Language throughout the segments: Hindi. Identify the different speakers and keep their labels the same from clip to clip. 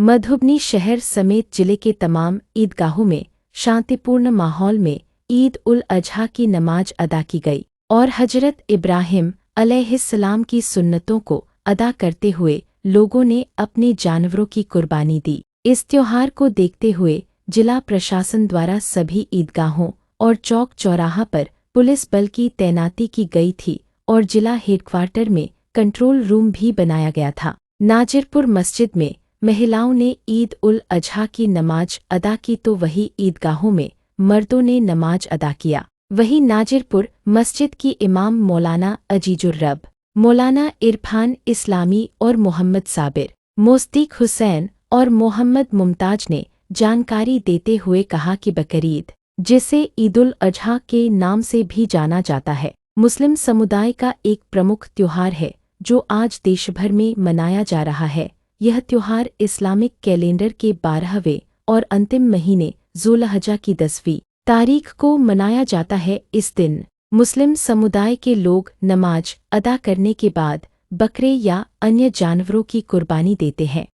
Speaker 1: मधुबनी शहर समेत जिले के तमाम ईदगाहों में शांतिपूर्ण माहौल में ईद उल अजहा की नमाज अदा की गई और हजरत इब्राहिम अलैहिस्सलाम की सुन्नतों को अदा करते हुए लोगों ने अपने जानवरों की कुर्बानी दी। इस त्योहार को देखते हुए जिला प्रशासन द्वारा सभी ईदगाहों और चौक चौराहा पर पुलिस बल की तैनाती की गई थी और जिला हेडक्वार्टर में कंट्रोल रूम भी बनाया गया था। नाजिरपुर मस्जिद में महिलाओं ने ईद उल अजहा की नमाज अदा की तो वही ईदगाहों में मर्दों ने नमाज अदा किया। वहीं नाजिरपुर मस्जिद की इमाम मौलाना अजीजुर रब, मौलाना इरफान इस्लामी और मोहम्मद साबिर, मोस्तिक हुसैन और मोहम्मद मुमताज ने जानकारी देते हुए कहा कि बकरीद, जिसे ईद उल अजहा के नाम से भी जाना जाता है, मुस्लिम समुदाय का एक प्रमुख त्योहार है जो आज देशभर में मनाया जा रहा है। यह त्योहार इस्लामिक कैलेंडर के 12वें और अंतिम महीने ज़ुल्हिज्जा की 10वीं तारीख को मनाया जाता है। इस दिन मुस्लिम समुदाय के लोग नमाज अदा करने के बाद बकरे या अन्य जानवरों की कुर्बानी देते हैं।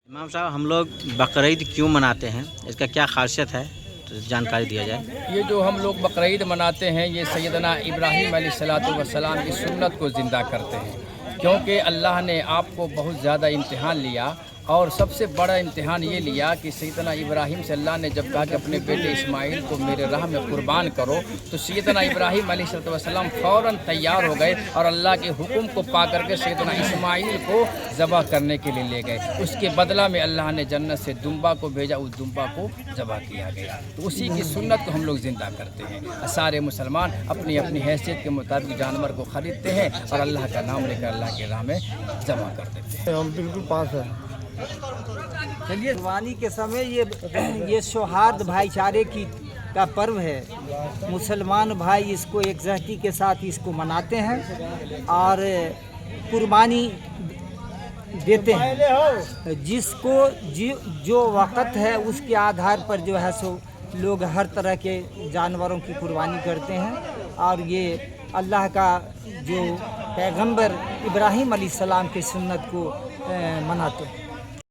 Speaker 2: इमाम साहब, हम लोग बकरीद क्यों मनाते हैं, इसका क्या खासियत है, तो जानकारी दिया जाए।
Speaker 3: ये जो हम लोग बकरीद मनाते हैं ये सैयदना इब्राहीम अलैहिस्सलातु वस्सलाम की सुन्नत को ज़िंदा करते हैं, क्योंकि अल्लाह ने आपको बहुत ज़्यादा इम्तिहान लिया और सबसे बड़ा इम्तिहान ये लिया कि सैयदना इब्राहीम से अल्लाह ने जब कहा कि अपने बेटे इस्माइल को मेरे राह में कुर्बान करो, तो सैयदना इब्राहीम अलैहिस्सलातु वस्सलाम फ़ौरन तैयार हो गए और अल्लाह के हुक्म को पा करके सैयदना इस्माइल को ज़बह करने के लिए ले गए। उसके बदला में अल्लाह ने जन्नत से दुम्बा को भेजा, उस दुम्बा को ज़बह किया गया। तो उसी की सुन्नत को हम लोग ज़िंदा करते हैं। सारे मुसलमान अपनी अपनी हैसियत के मुताबिक जानवर को ख़रीदते हैं और अल्लाह का नाम लेकर अल्लाह के राह में ज़बह कर देते हैं।
Speaker 4: हम बिल्कुल पास है।
Speaker 5: चलिए, कुर्बानी के समय ये सौहार्द भाईचारे का पर्व है। मुसलमान भाई इसको एकजुटता के साथ इसको मनाते हैं और कुर्बानी देते हैं। जिसको जो वक़्त है उसके आधार पर जो है सो लोग हर तरह के जानवरों की कुर्बानी करते हैं और ये अल्लाह का जो पैगंबर इब्राहीम अलैहिस्सलाम की सुन्नत को मनाते हैं।